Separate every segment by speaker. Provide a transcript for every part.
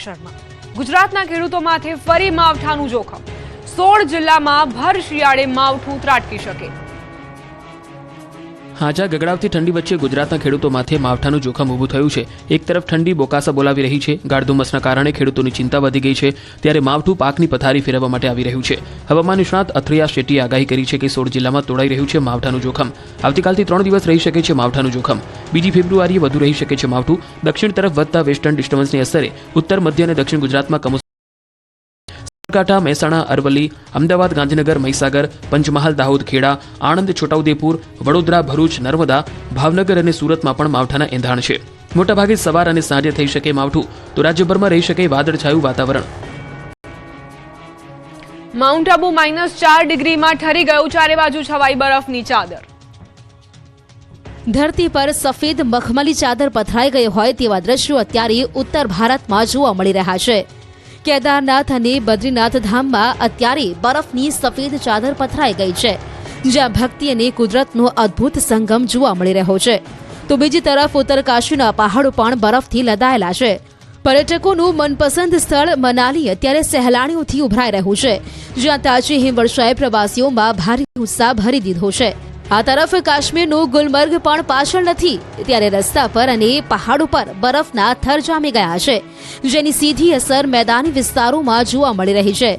Speaker 1: પ્રેશરમાં. ગુજરાતના ખેડૂતો માથે ફરી માવઠાનું જોખમ. 16 જિલ્લામાં ભર શિયાળે માવઠું ત્રાટકી શકે.
Speaker 2: હાજા ગગડાવતી ઠંડી વચ્ચે ગુજરાતના ખેડૂતો માથે માવઠાનું જોખમ ઊભું થયું છે. એક તરફ ઠંડી બોકાસા બોલાવી રહી છે, ગાઢ ધુમ્મસના કારણે ખેડૂતોની ચિંતા વધી ગઈ છે, ત્યારે માવઠું પાકની પથારી ફેરવવા માટે આવી રહ્યું છે. હવામાન નિષ્ણાત અથરિયા શેટ્ટીએ આગાહી કરી છે કે 16 જિલ્લામાં તોડાઈ રહ્યું છે માવઠાનું જોખમ. આવતીકાલથી 3 દિવસ રહી શકે છે માવઠાનું જોખમ. 2 ફેબ્રુઆરીએ વધુ રહી શકે છે માવઠું. દક્ષિણ તરફ વધતા વેસ્ટર્ન ડિસ્ટર્બન્સની અસરે ઉત્તર મધ્ય અને દક્ષિણ ગુજરાતમાં સાબરકાંઠા, મહેસાણા, અરવલ્લી, અમદાવાદ, ગાંધીનગર, મહીસાગર, પંચમહાલ, દાહોદ, ખેડા, આણંદ, છોટાઉદેપુર, વડોદરા, ભરૂચ, નર્મદા, ભાવનગર અને સુરતમાં પણ માવઠાના એંધાણ છે. મોટાભાગે સવાર અને સાંજે થઈ શકે માવઠું, તો રાજ્યભરમાં રહી શકે વાદળછાયું વાતાવરણ.
Speaker 1: માઉન્ટ આબુ -4 ડિગ્રીમાં ઠરી ગયું. ચારે બાજુ છવાઈ બરફની ચાદર.
Speaker 3: ધરતી પર સફેદ મખમલી ચાદર પથરાઈ ગઈ હોય તેવા દ્રશ્યો અત્યારે ઉત્તર ભારતમાં જોવા મળી રહ્યા છે. કેદારનાથ અને બદ્રીનાથ ધામમાં અત્યારે બરફની સફેદ ચાદર પથરાઈ ગઈ છે, જ્યાં ભક્તિ અને કુદરતનો અદ્ભુત સંગમ જોવા મળી રહ્યો છે. તો બીજી તરફ ઉત્તર કાશીના પહાડો પણ બરફથી લદાયેલા છે. પર્યટકોનું મનપસંદ સ્થળ મનાલી અત્યારે સહેલાણીઓથી ઉભરાઈ રહ્યું છે, જ્યાં તાજી હિમવર્ષાએ પ્રવાસીઓમાં ભારે ઉત્સાહ ભરી દીધો છે. આ તરફ કાશ્મીરનું ગુલમર્ગ પણ પાછળ નથી, ત્યારે રસ્તા પર અને પહાડો પર બરફના થર જામી ગયા છે, જેની સીધી અસર મેદાની વિસ્તારોમાં જોવા મળી રહી છે.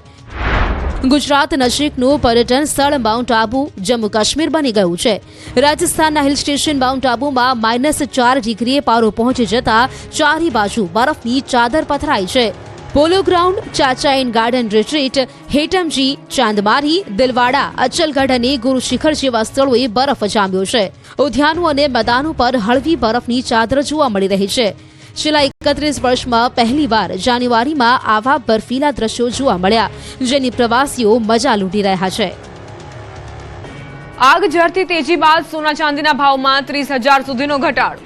Speaker 3: ગુજરાત નજીકનું પર્યટન સ્થળ માઉન્ટ આબુ જમ્મુ કાશ્મીર બની ગયું છે. રાજસ્થાનના હિલ સ્ટેશન માઉન્ટ આબુમાં -4 ડિગ્રીએ પારો પહોંચી જતા ચારે બાજુ બરફની ચાદર પથરાઈ છે. પોલો ground, ચાચાઈન garden retreat, હેટમજી, Chandmari, Delwada, Achalgarh અને ગુરુ શિખર જેવા સ્થળોએ બરફ જામ્યો છે. ઉદ્યાનો અને મેદાનો પર હળવી બરફની ચાદર જોવા મળી રહી છે. છેલ્લા 31 વર્ષમાં પહેલીવાર જાન્યુઆરીમાં આવા બર્ફીલા દ્રશ્યો જોવા મળ્યા, જેની પ્રવાસીઓ મજા લૂંટી રહ્યા છે.
Speaker 1: આગ ઝરતી તેજી બાદ સોના ચાંદીના ભાવમાં 30,000 સુધીનો ઘટાડો.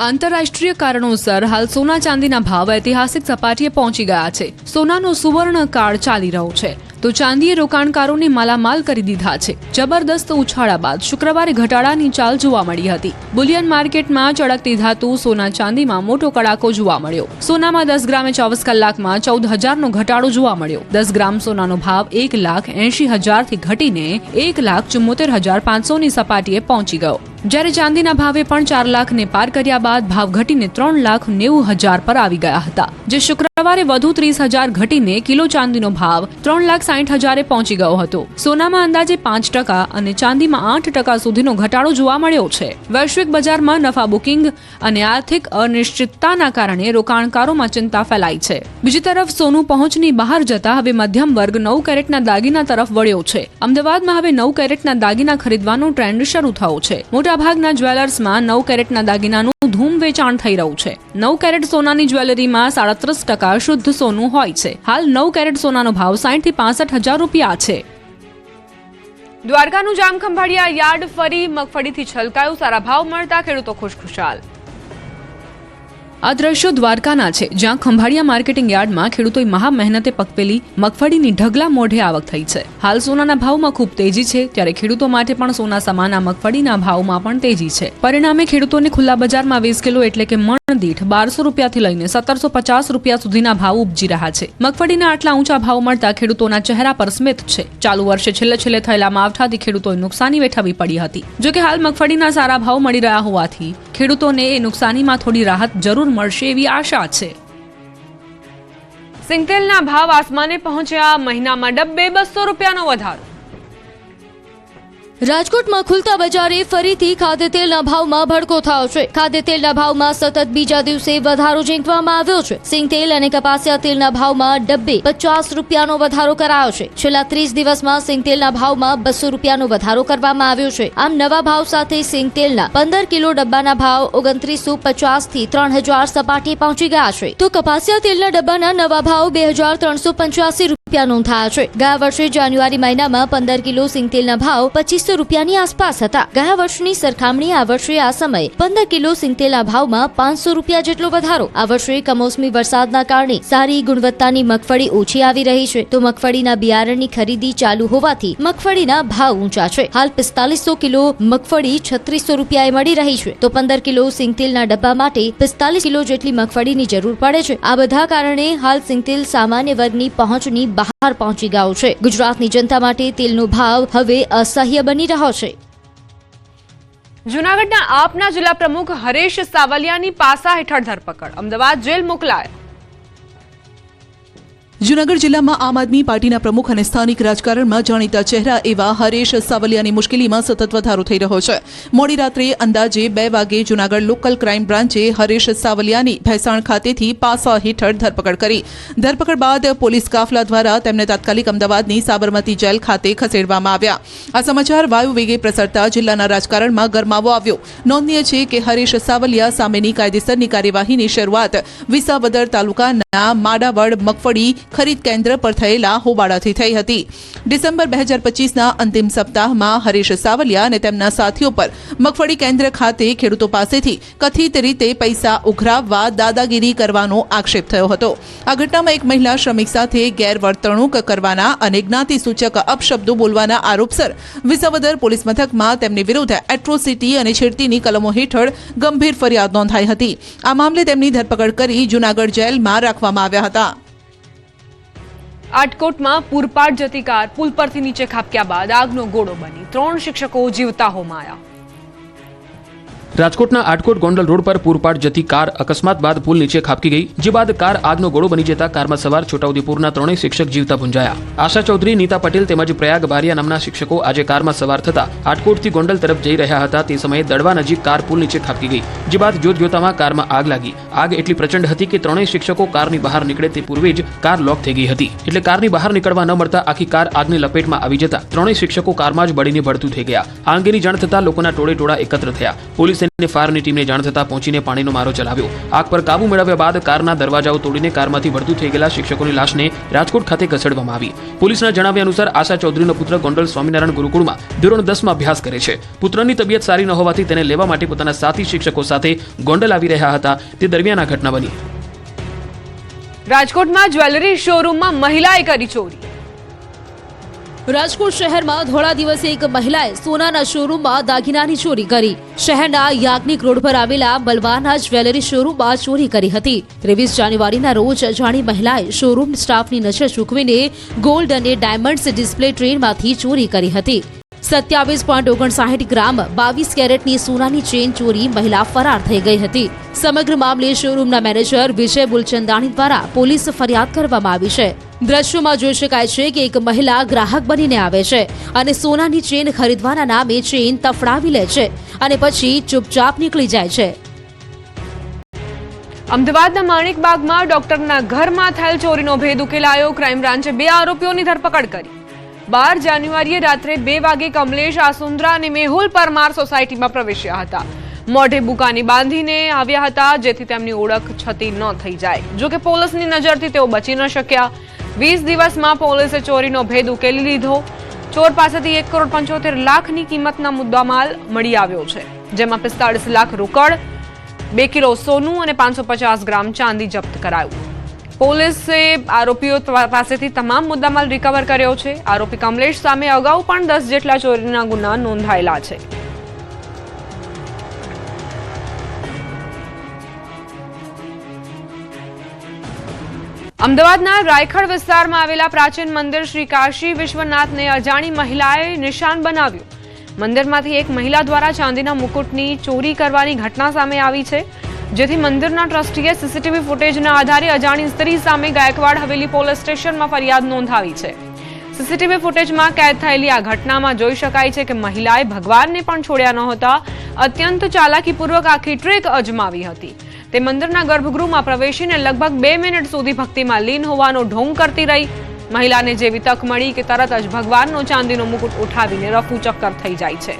Speaker 4: આંતરરાષ્ટ્રીય કારણોસર હાલ સોના ચાંદીના ભાવ ઐતિહાસિક સપાટીએ પહોંચી ગયા છે. સોનાનો સુવર્ણ કાળ ચાલી રહ્યો છે, તો ચાંદીએ રોકાણકારોને માલામાલ કરી દીધા છે. જબરદસ્ત ઉછાળા બાદ શુક્રવારે ઘટાડાની ચાલ જોવા મળી હતી. બુલિયન માર્કેટમાં ચળકતી ધાતુ સોના ચાંદીમાં મોટો કડાકો જોવા મળ્યો. સોનામાં 10 ગ્રામે 24 કલાકમાં 14,000નો ઘટાડો જોવા મળ્યો. 10 ગ્રામ સોનાનો ભાવ 1,80,000થી ઘટીને 1,74,500ની સપાટીએ પહોંચી ગયો, જ્યારે ચાંદીના ભાવે પણ 4 લાખને પાર કર્યા બાદ ભાવ ઘટીને 3,90,000 પર આવી ગયા હતા, જે શુક્રવારે વધુ 30,000 ઘટીને કિલો ચાંદીનો ભાવ 3,60,000 પહોંચી ગયો હતો. સોનામાં અંદાજે 5% અને ચાંદીમાં 8% સુધીનો ઘટાડો જોવા મળ્યો છે. વૈશ્વિક બજારમાં નફા બુકિંગ અને આર્થિક અનિશ્ચિતતાના કારણે રોકાણકારોમાં ચિંતા ફેલાઈ છે. બીજી તરફ સોનું પહોંચની બહાર જતા હવે મધ્યમ વર્ગ 9 કેરેટના દાગીના તરફ વળ્યો છે. અમદાવાદમાં હવે 9 કેરેટના દાગીના ખરીદવાનો ટ્રેન્ડ શરૂ થયો છે. મોટાભાગના જ્વેલર્સમાં 9 કેરેટના દાગીનાનું ધૂમ વેચાણ થઈ રહ્યું છે. 9 કેરેટ સોનાની જ્વેલરીમાં 37% શુદ્ધ સોનું હોય છે. હાલ 9 કેરેટ સોનાનો ભાવ 60,000 થી 65,000 રૂપિયા છે.
Speaker 1: દ્વારકાનું જામખંભાળિયા યાર્ડ ફરી મગફળીથી છલકાયું. સારા ભાવ મળતા ખેડૂતો ખુશખુશાલ.
Speaker 4: આ દ્રશ્યો દ્વારકાના છે, જ્યાં ખંભાળિયા માર્કેટિંગ યાર્ડમાં ખેડૂતોએ મહા મહેનતે પકવેલી મગફળીની ઢગલા મોઢે આવક થઈ છે. હાલ સોનાના ભાવમાં ખૂબ તેજી છે, ત્યારે ખેડૂતો માટે પણ સોના સમાના મગફળીના ભાવમાં પણ તેજી છે. પરિણામે ખેડૂતોને ખુલ્લા બજારમાં 20 કિલો એટલે કે મણ દીઠ 1200 રૂપિયાથી લઈને 1750 રૂપિયા સુધીના ભાવ ઉપજી રહ્યા છે. મગફળીના આટલા ઊંચા ભાવ મળતા ખેડૂતોના ચહેરા પર સ્મિત છે. ચાલુ વર્ષે છેલ્લે થયેલા માવઠાથી ખેડૂતોએ નુકસાની વેઠવી પડી હતી. જોકે હાલ મગફળીના સારા ભાવ મળી રહ્યા હોવાથી ખેડૂતોને એ નુકસાનીમાં થોડી રાહત જરૂર મળશે એવી આશા છે.
Speaker 1: સિંગતેલના ભાવ આસમાને પહોંચ્યા. મહિનામાં ડબ્બે 200 રૂપિયાનો વધારો.
Speaker 3: રાજકોટમાં ખુલતા બજારે ફરીથી ખાદ્યતેલના ભાવમાં ભડકો થયો છે. ખાદ્યતેલના ભાવમાં સતત બીજા દિવસે વધારો ઝીંકવામાં આવ્યો છે. સિંગતેલ અને કપાસિયા તેલના ભાવમાં ડબ્બે 50 રૂપિયાનો વધારો કરાયો છે. છેલ્લા 30 દિવસમાં સિંગતેલના ભાવમાં 200 રૂપિયાનો વધારો કરવામાં આવ્યો છે. આમ નવા ભાવ સાથે સિંગતેલના 15 કિલો ડબ્બાના ભાવ 2950 થી 3000 સપાટીએ પહોંચી ગયા છે, તો કપાસિયા તેલના ડબ્બાના નવા ભાવ 2,385 રૂપિયા નોંધાયા છે। ગયા વર્ષે જાન્યુઆરી મહિનામાં 15 કિલો સિંગતેલના ભાવ 2500 રૂપિયાની આસપાસ હતા। ગયા વર્ષની સરખામણીએ આ વર્ષે આ સમયે 15 કિલો સિંગતેલના ભાવમાં 500 રૂપિયા જેટલો વધારો। આ વર્ષે કમોસમી વરસાદના કારણે સારી ગુણવત્તાની મગફળી ઓછી આવી રહી છે, તો મગફળીના બિયારણની ખરીદી ચાલુ હોવાથી મગફળીના ભાવ ઊંચા છે। હાલ 4500 કિલો મગફળી 3600 રૂપિયાએ મળી રહી છે, તો 15 કિલો સિંગતેલના ડબ્બા માટે 45 કિલો જેટલી મગફળીની જરૂર પડે છે। આ બધા કારણે હાલ સિંગતેલ સામાન્ય વર્ગની પહોંચની બહાર પહોંચી ગયો છે। ગુજરાતની જનતા માટે તેલનો ભાવ હવે અસહ્ય બની રહ્યો છે।
Speaker 1: જૂનાગઢના આપના જિલ્લા પ્રમુખ હરેશ સાવલિયાની પાસા હેઠળ ધરપકડ, અમદાવાદ જેલ મોકલાયા।
Speaker 5: જૂનાગઢ જિલ્લામાં આમ આદમી પાર્ટીના પ્રમુખ અને સ્થાનિક રાજકારણમાં જાણીતા ચહેરા એવા હરેશ સાવલિયાની મુશ્કેલીમાં સતત વધારો થઈ રહ્યો છે। મોડી રાત્રે અંદાજે 2 વાગે જૂનાગઢ લોકલ ક્રાઇમ બ્રાન્ચે હરેશ સાવલિયાની ભેસાણ ખાતેથી પાસા હેઠળ ધરપકડ કરી। ધરપકડ બાદ પોલીસ કાફલા દ્વારા તેમને તાત્કાલિક અમદાવાદની સાબરમતી જેલ ખાતે ખસેડવામાં આવ્યા। આ સમાચાર વાયુ વેગે પ્રસરતા જિલ્લાના રાજકારણમાં ગરમાવો આવ્યો। નોંધનીય છે કે હરેશ સાવલિયા સામેની કાયદેસરની કાર્યવાહીની શરૂઆત વિસાવદર તાલુકાના માડાવડ મગફળી ખરીદ કેન્દ્ર પર થયેલા હોબાળાથી થઈ હતી। ડિસેમ્બર 2025ના અંતિમ સપ્તાહમાં હરેશ સાવલિયા અને તેમના સાથીઓ પર મગફળી કેન્દ્ર ખાતે ખેડૂતો પાસેથી કથિત રીતે પૈસા ઉઘરાવવા દાદાગીરી કરવાનો આક્ષેપ થયો હતો। આ ઘટનામાં એક મહિલા શ્રમિક સાથે ગેરવર્તણૂક કરવાના અને જ્ઞાતિસૂચક અપશબ્દો બોલવાના આરોપસર વિસાવદર પોલીસ મથકમાં તેમની વિરુદ્ધ એટ્રોસિટી અને છેડતીની કલમો હેઠળ ગંભીર ફરિયાદ નોંધાઈ હતી। આ મામલે તેમની ધરપકડ કરી જૂનાગઢ જેલમાં રાખવામાં આવ્યા હતા।
Speaker 1: આટકોટમાં પૂરપાટ જતી કાર પુલ પરથી નીચે ખાબક્યા બાદ આગનો ગોળો બની 3 શિક્ષકો જીવતા હોમાયા।
Speaker 2: રાજકોટના આટકોટ ગોંડલ રોડ પર પૂરપાટ જતી કાર અકસ્માત બાદ પુલ નીચે ખાબકી ગઈ, જે બાદ કાર આગનો ગોળો બની જતા કારમાં સવાર છોટાઉદેપુરના 3 શિક્ષક જીવતા ભૂંજાયા। આશા ચૌધરી, નીતા પટેલ તેમજ પ્રયાગ બારિયા નામના શિક્ષકો આજે કારમાં સવાર થતા આટકોટથી ગોંડલ તરફ જઈ રહ્યા હતા। તે સમયે દડવા નજીક કાર પુલ નીચે ખાબકી ગઈ, જે બાદ જોતજોતામાં કારમાં આગ લાગી। આગ એટલી પ્રચંડ હતી કે 3 શિક્ષકો કારની બહાર નીકળે તે પૂર્વે જ કાર લોક થઈ ગઈ હતી, એટલે કારની બહાર નીકળવા ન મળતા આખી કાર આગની લપેટમાં આવી જતા 3 શિક્ષકો કારમાં જ બળીને ભડતું થઈ ગયા। આ અંગેની જાણ થતા લોકોના ટોળે એકત્ર થયા। પોલીસ અને ફાયરની ટીમને જાણ થતા પહોંચીને પાણીનો મારો ચલાવ્યો। આગ પર કાબુ મેળવ્યા બાદ કારના દરવાજાઓ તોડીને કારમાંથી ભડતું થઈ ગયેલા શિક્ષકોની લાશને રાજકોટ ખાતે ખસેડવામાં આવી। પોલીસના જણાવ્યા અનુસાર આશા ચૌધરીનો પુત્ર ગોંડલ સ્વામિનારાયણ ગુરુકુળમાં ધોરણ 10માં અભ્યાસ કરે છે। પુત્રની તબિયત સારી ન હોવાથી તેને લેવા માટે પોતાના સાથી શિક્ષકો સાથે ગોંડલ આવી રહ્યા હતા, તે દરમિયાન આ ઘટના બની।
Speaker 1: રાજકોટમાં જ્વેલરી શોરૂમમાં મહિલાએ કરી ચોરી।
Speaker 3: રાજકોટ શહેરમાં ધોળા દિવસે એક મહિલાએ સોનાના શોરૂમમાં દાગીનાની ચોરી કરી। શહેરના યાજ્ઞિક રોડ પર આવેલા બલવાના જ્વેલરી શોરૂમમાં ચોરી કરી હતી। 23 જાન્યુઆરીના રોજ અજાણી મહિલાએ શોરૂમ સ્ટાફની નજર ચૂકવીને ગોલ્ડ અને ડાયમંડ્સ ડિસ્પ્લે ટ્રેનમાંથી ચોરી કરી હતી। 27.59 ગ્રામ 22 કેરેટની સોનાની ચેન ચોરી મહિલા ફરાર થઈ ગઈ હતી। સમગ્ર મામલે શોરૂમના મેનેજર વિજય બુલચંદાણી દ્વારા પોલીસ ફરિયાદ કરવામાં આવી છે। દ્રશ્યોમાં જોઈ શકાય છે કે એક મહિલા ગ્રાહક બનીને આવે છે અને સોનાની ચેન ખરીદવાના નામે ચેન તફડાવી લે છે અને પછી ચૂપચાપ નીકળી જાય છે।
Speaker 1: અમદાવાદના માણેકબાગમાં ડોક્ટરના ઘરમાં થયેલ ચોરીનો ભેદ ઉકેલાયો। ક્રાઇમ બ્રાન્ચે 2 આરોપીઓની ધરપકડ કરી। 12 જાન્યુઆરીએ રાત્રે 2 વાગે કમલેશ આસુંદ્રા અને મેહુલ પરમાર સોસાયટીમાં પ્રવેશ્યા હતા। મોઢે બુકાની બાંધીને આવ્યા હતા, જેથી તેમની ઓળખ છતી ન થઈ જાય। જોકે પોલીસની નજરથી તેઓ બચી ન શક્યા। 20 દિવસમાં પોલીસે ચોરીનો ભેદ ઉકેલી લીધો। ચોર પાસેથી 1.75 લાખની કિંમતના મુદ્દામાલ મળી આવ્યો છે, જેમાં 45 લાખ રોકડ, 2 કિલો સોનું અને 550 ગ્રામ ચાંદી જપ્ત કરાયું। પોલીસે આરોપીઓ પાસેથી તમામ મુદ્દામાલ રિકવર કર્યો છે। આરોપી કમલેશ સામે અગાઉ પણ 10 જેટલા ચોરીના ગુના નોંધાયેલા છે। અમદાવાદના રાયખડ વિસ્તારમાં આવેલા પ્રાચીન મંદિર શ્રી કાશી વિશ્વનાથને અજાણી મહિલાએ નિશાન બનાવ્યું। મંદિરમાંથી એક મહિલા દ્વારા ચાંદીના મુકુટની ચોરી કરવાની ઘટના સામે આવી છે, જેથી મંદિરના ટ્રસ્ટીએ સીસીટીવી ફૂટેજના આધારે અજાણી સ્ત્રી સામે ગાયકવાડ હવેલી પોલીસ સ્ટેશનમાં ફરિયાદ નોંધાવી છે। સીસીટીવી ફૂટેજમાં કેદ થયેલી આ ઘટનામાં જોઈ શકાય છે કે મહિલાએ ભગવાનને પણ છોડ્યા નહોતા। અત્યંત ચાલાકીપૂર્વક આખી ટ્રીક અજમાવી હતી। તે મંદિરના ગર્ભગૃહમાં પ્રવેશીને લગભગ 2 મિનિટ સુધી ભક્તિમાં લીન હોવાનો ઢોંગ કરતી રહી। મહિલાને જેવી તક મળી કે તરત જ ભગવાનનો ચાંદીનો મુકુટ ઉઠાવીને રફુ ચક્કર થઈ જાય છે।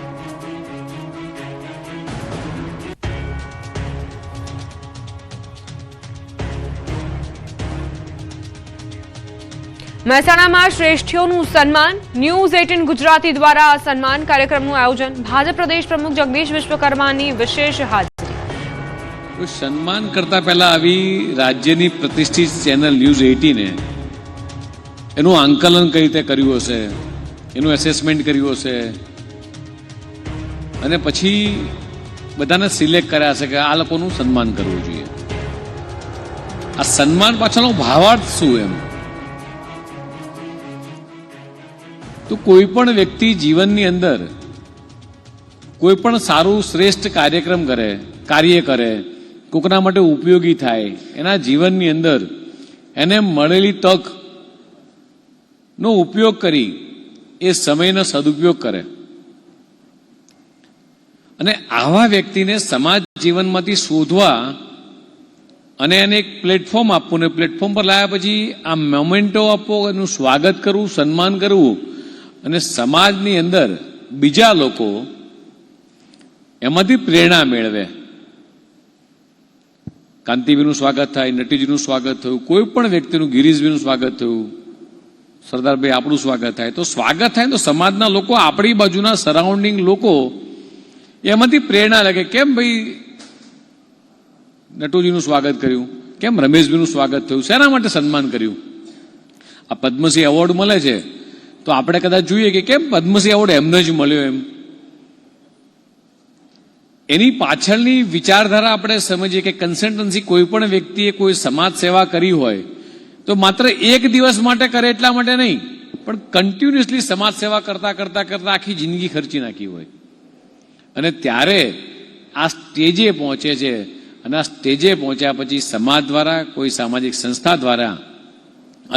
Speaker 1: મહેસાણામાં શ્રેષ્ઠીઓનું સન્માન. ન્યૂઝ 18 ગુજરાતી દ્વારા આ સન્માન કાર્યક્રમનું આયોજન. ભાજપ પ્રદેશ પ્રમુખ જગદીશ વિશ્વકર્માની વિશેષ હાજરી.
Speaker 6: તો સન્માન કરતા પહેલા આવી રાજ્યની પ્રતિષ્ઠિત ચેનલ ન્યૂઝ 18 એનું આંકલન કઈ રીતે કર્યું હશે, એનું એસેસમેન્ટ કર્યું હશે અને પછી બધાને સિલેક્ટ કર્યા હશે કે આ લોકોનું સન્માન કરવું જોઈએ. આ સન્માન પાછળનો ભાવાર્થ શું એમ? તો કોઈ પણ વ્યક્તિ જીવનની અંદર કોઈ પણ સારું શ્રેષ્ઠ કાર્ય કરે, કોકના માટે ઉપયોગી થાય, એના જીવનની અંદર એને મળેલી તક નો ઉપયોગ કરી એ સમયનો સદુપયોગ કરે અને આવા વ્યક્તિને સમાજ જીવનમાંથી શોધવા અને એને એક પ્લેટફોર્મ આપવું, ને પ્લેટફોર્મ પર લાવ્યા પછી આ મોમેન્ટો આપવો, એનું સ્વાગત કરવું, સન્માન કરવું અને સમાજની અંદર બીજા લોકો એમાંથી પ્રેરણા મેળવે. કાંતિભાઈનું સ્વાગત થાય, નટીજીનું સ્વાગત થયું, કોઈ પણ વ્યક્તિનું, ગિરીશભાઈનું સ્વાગત થયું, સરદારભાઈ આપણું સ્વાગત થાય. તો સ્વાગત થાય તો સમાજના લોકો, આપણી બાજુના સરાઉન્ડિંગ લોકો એમાંથી પ્રેરણા લે કે કેમ ભાઈ નટુજીનું સ્વાગત કર્યું, કેમ રમેશભાઈનું સ્વાગત થયું, શેના માટે સન્માન કર્યું. આ પદ્મશ્રી એવોર્ડ મળે છે તો આપણે કદાચ જોઈએ કે કેમ પદ્મશ્રી એવોર્ડ એમને જ મળ્યો એમ. એની પાછળની વિચારધારા આપણે સમજીએ કે કન્સલ્ટન્સી કોઈ પણ વ્યક્તિએ કોઈ સમાજ સેવા કરી હોય તો માત્ર એક દિવસ માટે કરે એટલા માટે નહીં, પણ કન્ટિન્યુઅસલી સમાજ સેવા કરતા કરતા કરતા આખી જિંદગી ખર્ચી નાખી હોય અને ત્યારે આ સ્ટેજે પહોંચે છે. અને આ સ્ટેજે પહોંચ્યા પછી સમાજ દ્વારા, કોઈ સામાજિક સંસ્થા દ્વારા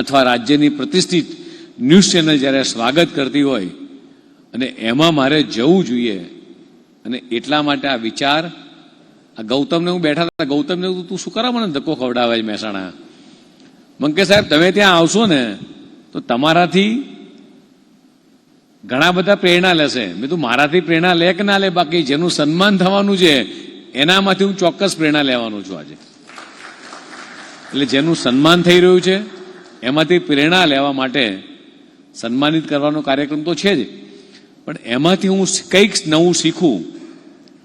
Speaker 6: અથવા રાજ્યની પ્રતિષ્ઠિત ન્યૂઝ ચેનલ જ્યારે સ્વાગત કરતી હોય અને એમાં મારે જવું જોઈએ અને એટલા માટે આ વિચાર, આ ગૌતમને હું બેઠા હતા, ગૌતમને તું શું કરા મને ધક્કો ખવડાવે છે મહેસાણા. મંકે સાહેબ તમે ત્યાં આવશો ને તો તમારાથી ઘણા બધા પ્રેરણા લેશે. મેં તું મારાથી પ્રેરણા લે કે ના લે, બાકી જેનું સન્માન થવાનું છે એનામાંથી હું ચોક્કસ પ્રેરણા લેવાનો છું આજે. એટલે જેનું સન્માન થઈ રહ્યું છે એમાંથી પ્રેરણા લેવા માટે સન્માનિત કરવાનો કાર્યક્રમ તો છે જ, પણ એમાંથી હું કંઈક નવું શીખું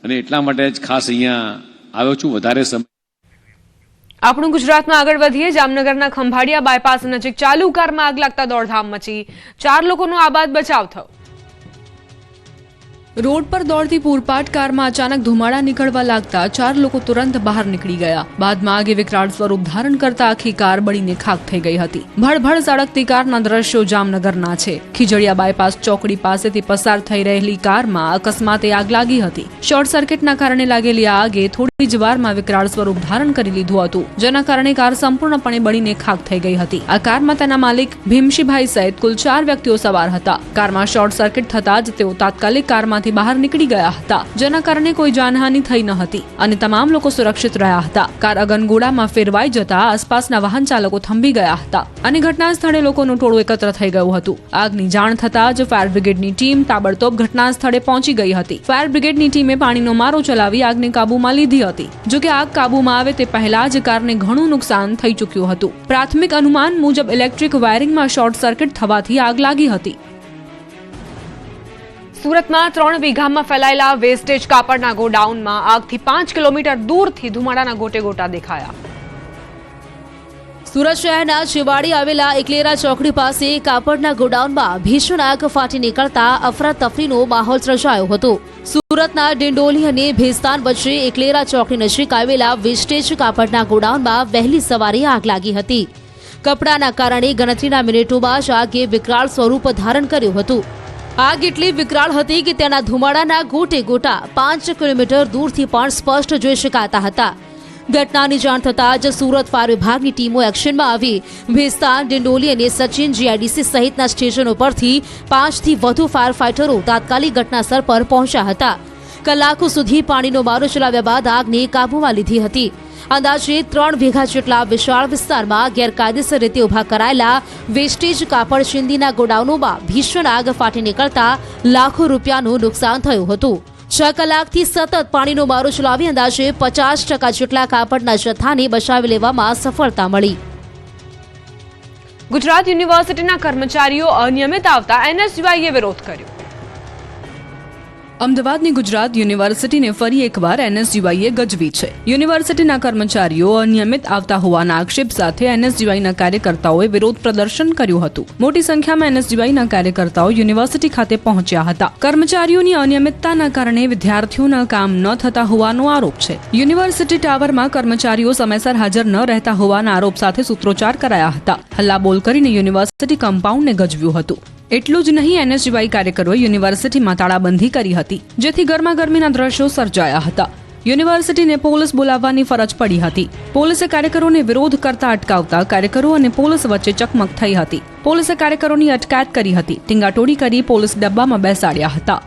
Speaker 6: અને એટલા માટે જ ખાસ અહીંયા આવ્યો છું. વધારે સમય
Speaker 1: આપણું ગુજરાતમાં આગળ વધીએ. જામનગરના ખંભાળિયા બાયપાસ નજીક ચાલુ કારમાં આગ લાગતા દોડધામ મચી. 4 લોકોનો આબાદ બચાવ થયો.
Speaker 4: રોડ પર દોડતી પૂરપાટ કારમાં અચાનક ધુમાડા નીકળવા લાગતા 4 લોકો તુરંત બહાર નીકળી ગયા. બાદમાં આગે વિકરાળ સ્વરૂપ ધારણ કરતા આખી કાર બળીને ખાખ થઈ ગઈ હતી. ભડભડ સળગતી કારના દ્રશ્યો જામનગરના છે. ખીજડીયા બાયપાસ ચોકડી પાસેથી પસાર થઈ રહેલી કારમાં અકસ્માતે આગ લાગી હતી. શોર્ટ સર્કિટના કારણે લાગેલી આ આગે થોડી જ વારમાં વિકરાળ સ્વરૂપ ધારણ કરી લીધું હતું, જેના કારણે કાર સંપૂર્ણપણે બળીને ખાખ થઈ ગઈ હતી. આ કારમાં તેના માલિક ભીમશીભાઈ સહિત કુલ 4 વ્યક્તિઓ સવાર હતા. કારમાં શોર્ટ સર્કિટ થતા જ તેઓ તાત્કાલિક કારમાં બહાર નીકળી ગયા હતા, જેના કારણે કોઈ જાનહાનિ થઈ ન હતી અને તમામ લોકો સુરક્ષિત રહ્યા હતા. કાર અગનગોડામાં ફેરવાઈ જતા આસપાસના વાહન ચાલકો થંભી ગયા હતા અને ઘટના સ્થળે લોકોનું ટોળું એકત્ર થઈ ગયું હતું. આગની જાણ થતા જ ફાયર બ્રિગેડની ટીમ તાબડતોબ ઘટના સ્થળે પહોંચી ગઈ હતી. ફાયર બ્રિગેડની ટીમે પાણીનો મારો ચલાવી આગને કાબૂમાં લીધી હતી. જોકે આગ કાબૂમાં આવે તે પહેલા જ કારને ઘણું નુકસાન થઈ ચૂક્યું હતું. પ્રાથમિક અનુમાન મુજબ ઇલેક્ટ્રિક વાયરિંગમાં શોર્ટ સર્કિટ થવાથી આગ લાગી હતી.
Speaker 1: સુરતમાં 3 વીઘામાં ફેલાયેલા વેસ્ટેજ કાપડના ગોડાઉનમાં આગથી 5 કિલોમીટર દૂરથી ધુમાડાના ગોટે ગોટા દેખાયા.
Speaker 3: સુરત શહેરના ચેવાડી આવેલા એકલેરા ચોકડી પાસે કાપડના ગોડાઉનમાં ભીષણ આગ ફાટી નીકળતા અફરાતફરીનો માહોલ સર્જાયો હતો. સુરતના ડિંડોલી અને ભેસ્તાન વચ્ચે એકલેરા ચોકડી નજીક આવેલા વેસ્ટેજ કાપડના ગોડાઉનમાં વહેલી સવારે આગ લાગી હતી. કપડાના કારણે ગણતરીના મિનિટોમાં જ આગે વિકરાળ સ્વરૂપ ધારણ કર્યું હતું. આગ એટલી વિકરાળ હતી કે તેના ધુમાડાના ગોટે ગોટા 5 કિલોમીટર દૂરથી પણ સ્પષ્ટ જોઈ શકાતા હતા. ઘટનાની જાણ થતાં જ સુરત ફાયર વિભાગની ટીમો એક્શનમાં આવી ભેસ્તાન, ડિંડોલી અને સચિન જીઆઈડીસી સહિતના સ્ટેશનો પરથી 5 થી વધુ ફાયર ફાઇટરો તાત્કાલિક ઘટનાસ્થળ પર પહોંચ્યા હતા. કલાકો સુધી પાણીનો મારો ચલાવ્યા બાદ આગને કાબૂમાં લીધી હતી. અંદાજે 3 વીઘા જેટલા વિશાળ વિસ્તારમાં ગેરકાયદેસર રીતે ઉભા કરાયેલા વેસ્ટેજ કાપડ ચીંદીના ગોડાઉનોમાં ભીષણ આગ ફાટી નીકળતા લાખો રૂપિયાનું નુકસાન થયું હતું. 6 કલાકથી સતત પાણીનો મારો ચલાવી અંદાજે 50% જેટલા કાપડના જથ્થાને બચાવી લેવામાં સફળતા મળી.
Speaker 1: ગુજરાત યુનિવર્સિટીના કર્મચારીઓ અનિયમિત આવતા એનએસયુઆઈએ વિરોધ કર્યો.
Speaker 4: અમદાવાદની ગુજરાત યુનિવર્સિટીને ફરી એકવાર એનએસયુઆઈએ ગજવી છે. યુનિવર્સિટીના કર્મચારીઓ અનિયમિત આવતા હોવાના આક્ષેપ સાથે એનએસયુઆઈના કાર્યકર્તાઓએ વિરોધ પ્રદર્શન કર્યું હતું. મોટી સંખ્યામાં એનએસયુઆઈના કાર્યકર્તાઓ યુનિવર્સિટી ખાતે પહોંચ્યા હતા. કર્મચારીઓની અનિયમિતતાના કારણે વિદ્યાર્થીઓના કામ ન થતા હોવાનો આરોપ છે. યુનિવર્સિટી ટાવરમાં કર્મચારીઓ સમયસર હાજર ન રહેતા હોવાના આરોપ સાથે સૂત્રોચ્ચાર કરાયા હતા. હલ્લાબોલ કરીને યુનિવર્સિટી કમ્પાઉન્ડને ગજવ્યું હતું. એટલું જ નહીં, એનએસયુઆઈ કાર્યકરોએ યુનિવર્સિટીમાં તાળાબંધી કરી હતી, જેથી ગરમાગરમીના દ્રશ્યો સર્જાયા હતા. યુનિવર્સિટીને પોલીસ બોલાવવાની ફરજ પડી હતી. પોલીસે કાર્યકરોને વિરોધ કરતા અટકાવતા કાર્યકરો અને પોલીસ વચ્ચે ચકમક થઈ હતી. પોલીસે કાર્યકરોની અટકાયત કરી હતી. ટીંગાટોળી કરી પોલીસ ડબ્બામાં બેસાડ્યા હતા.